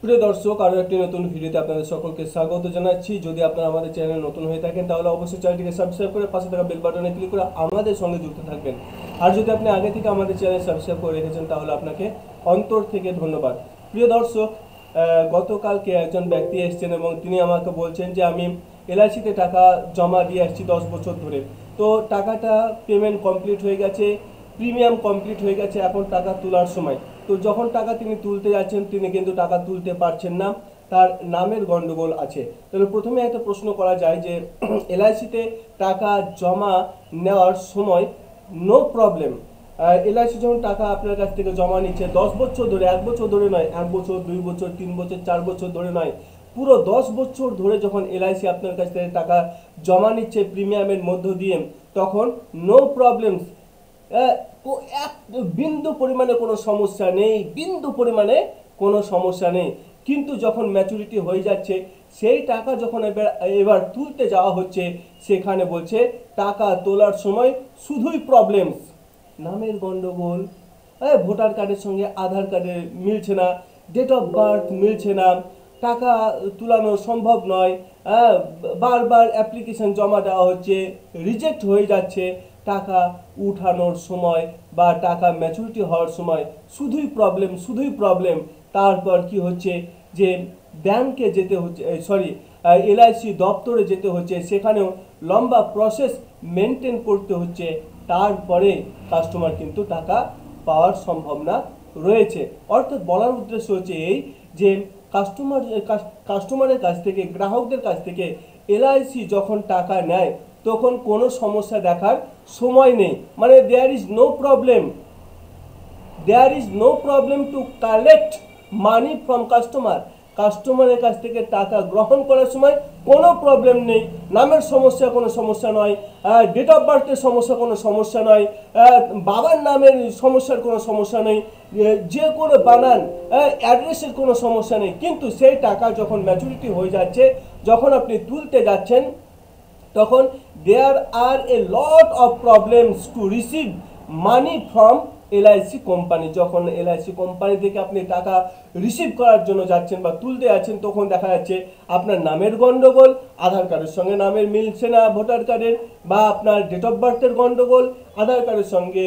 প্রিয় দর্শক, আরও একটি নতুন ভিডিওতে আপনাদের সকলকে স্বাগত জানাচ্ছি। যদি আপনারা আমাদের চ্যানেলে নতুন হয়ে থাকেন তাহলে অবশ্যই চ্যানেলটিকে সাবস্ক্রাইব করে পাশে থাকা বেল বাটনে ক্লিক করে আমাদের সঙ্গে যুক্ত থাকবেন। আর যদি আপনি আগে থেকে আমাদের চ্যানেল সাবস্ক্রাইব করে রেখেছেন তাহলে আপনাকে অন্তর থেকে ধন্যবাদ। প্রিয় দর্শক, গতকালকে একজন ব্যক্তি এসেছেন এবং তিনি আমাকে বলছেন যে আমি এলআইসিতে টাকা জমা দিয়ে আসছি 10 বছর ধরে। তো টাকাটা পেমেন্ট কমপ্লিট হয়ে গেছে, প্রিমিয়াম কমপ্লিট হয়ে গেছে, এখন টাকা তোলার সময়। তো যখন টাকা তিনি তুলতে যাচ্ছেন তিনি কিন্তু টাকা তুলতে পারছেন না, তার নামের গন্ডগোল আছে। তাহলে প্রথমে একটা প্রশ্ন করা যায় যে এলআইসিতে টাকা জমা নেওয়ার সময় নো প্রবলেম। এলআইসি যখন টাকা আপনার কাছ থেকে জমা নিচ্ছে 10 বছর ধরে, 1 বছর ধরে নয়, 1 বছর 2 বছর 3 বছর 4 বছর ধরে নয়, পুরো 10 বছর ধরে যখন এলআইসি আপনার কাছ থেকে টাকা জমা নিচ্ছে প্রিমিয়ামের মধ্য দিয়ে, তখন নো প্রবলেম, এক বিন্দু পরিমাণে কোনো সমস্যা নেই, বিন্দু পরিমাণে কোনো সমস্যা নেই। কিন্তু যখন ম্যাচুরিটি হয়ে যাচ্ছে, সেই টাকা যখন এবার তুলতে যাওয়া হচ্ছে, সেখানে বলছে টাকা তোলার সময় শুধুই প্রবলেমস, নামের গন্ডগোল, ভোটার কার্ডের সঙ্গে আধার কার্ডের মিলছে না, ডেট অফ বার্থ মিলছে না, টাকা তুলানো সম্ভব নয়, বারবার অ্যাপ্লিকেশন জমা দেওয়া হচ্ছে, রিজেক্ট হয়ে যাচ্ছে, টাকা উঠানোর সময় বা টাকা ম্যাচুরিটি হওয়ার সময় শুধুই প্রবলেম, শুধুই প্রবলেম। তারপর কি হচ্ছে যে ব্যাংকে যেতে হচ্ছে, এলআইসি দপ্তরে যেতে হচ্ছে, সেখানেও লম্বা প্রসেস মেনটেন করতে হচ্ছে, তারপরে কাস্টমার কিন্তু টাকা পাওয়ার সম্ভাবনা রয়েছে। অর্থাৎ বলার উদ্দেশ্য হচ্ছে এই যে কাস্টমারের কাছ থেকে, গ্রাহকদের কাছ থেকে এলআইসি যখন টাকা নেয় তখন কোনো সমস্যা দেখার সময় নেই। মানে there is no problem to collect money from customer. কাস্টমারের কাছ থেকে টাকা গ্রহণ করার সময় কোনো প্রবলেম নেই। নামের সমস্যা কোনো সমস্যা নয়, ডেট অফ বার্থের সমস্যা কোনো সমস্যা নয়, বাবার নামের সমস্যার কোনো সমস্যা নেই, যে কোনো বানান, অ্যাড্রেসের কোনো সমস্যা নেই। কিন্তু সেই টাকা যখন ম্যাচুরিটি হয়ে যাচ্ছে, যখন আপনি তুলতে যাচ্ছেন, তখন there are a lot of problems to receive money from LIC company. যখন এলআইসি কোম্পানি থেকে আপনি টাকা রিসিভ করার জন্য যাচ্ছেন বা তুলতে যাচ্ছেন, তখন দেখা যাচ্ছে আপনার নামের গন্ডগোল, আধার কার্ডের সঙ্গে নামের মিলছে না ভোটার কার্ডের, বা আপনার ডেট অফ বার্থের গন্ডগোল, আধার কার্ডের সঙ্গে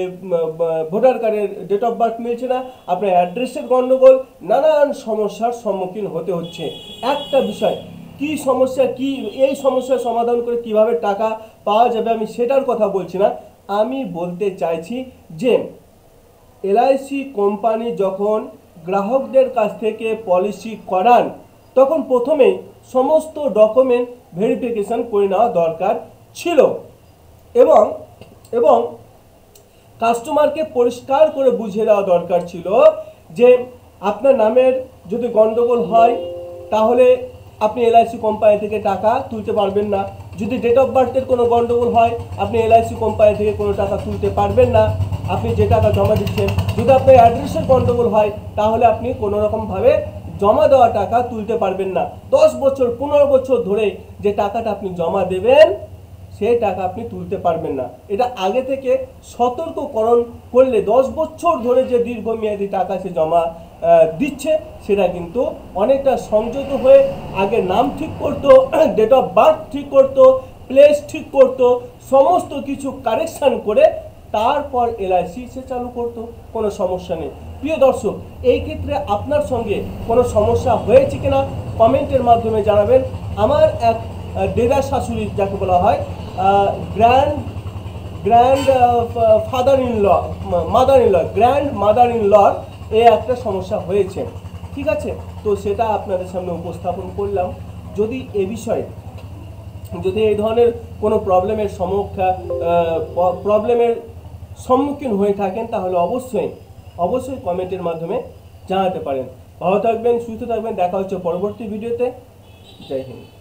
ভোটার কার্ডের ডেট অফ বার্থ মিলছে না, আপনার অ্যাড্রেসের গন্ডগোল, নানান সমস্যার সম্মুখীন হতে হচ্ছে। একটা বিষয়, কি সমস্যা, কি এই সমস্যার সমাধান করে কিভাবে টাকা পাওয়া যাবে আমি সেটার কথা বলছি না। আমি বলতে চাইছি যে এলআইসি কোম্পানি যখন গ্রাহকদের কাছ থেকে পলিসি করান, তখন প্রথমেই সমস্ত ডকুমেন্ট ভেরিফিকেশন করে নেওয়া দরকার ছিল এবং এবং কাস্টমারকে পরিষ্কার করে বুঝিয়ে দেওয়া দরকার ছিল যে আপনার নামের যদি গন্ডগোল হয় তাহলে আপনি এলআইসি কোম্পানি থেকে টাকা তুলতে পারবেন না। যদি ডেট অফ বার্থের কোনো গন্ডগোল হয়, আপনি এলআইসি কোম্পানি থেকে কোনো টাকা তুলতে পারবেন না, আপনি যে টাকা জমা দিচ্ছেন। যদি আপনার অ্যাড্রেসের গন্ডগোল হয় তাহলে আপনি কোনো রকমভাবে জমা দেওয়া টাকা তুলতে পারবেন না। 10 বছর 15 বছর ধরে যে টাকাটা আপনি জমা দেবেন, সেই টাকা আপনি তুলতে পারবেন না। এটা আগে থেকে সতর্ককরণ করলে 10 বছর ধরে যে দীর্ঘমেয়াদী টাকা সে জমা দিচ্ছে, সেটা কিন্তু অনেকটা সংযত হয়ে আগে নাম ঠিক করতো, ডেট অফ বার্থ ঠিক করতো, প্লেস ঠিক করতো, সমস্ত কিছু কারেকশান করে তারপর এলআইসি সে চালু করতো, কোনো সমস্যা নেই। প্রিয় দর্শক, এই ক্ষেত্রে আপনার সঙ্গে কোনো সমস্যা হয়েছে কিনা কমেন্টের মাধ্যমে জানাবেন। আমার এক ডেরা শাশুড়ি, যাকে বলা হয় গ্র্যান্ড মাদার ইন লর এই একটা সমস্যা হয়েছে। ঠিক আছে, তো সেটা আপনাদের সামনে উপস্থাপন করলাম। যদি এ বিষয়ে, যদি এই ধরনের কোনো প্রবলেমের সম্মুখীন হয়ে থাকেন তাহলে অবশ্যই কমেন্টের মাধ্যমে জানাতে পারেন। ভালো থাকবেন, সুস্থ থাকবেন, দেখা হচ্ছে পরবর্তী ভিডিওতে। জয় হিন্দ।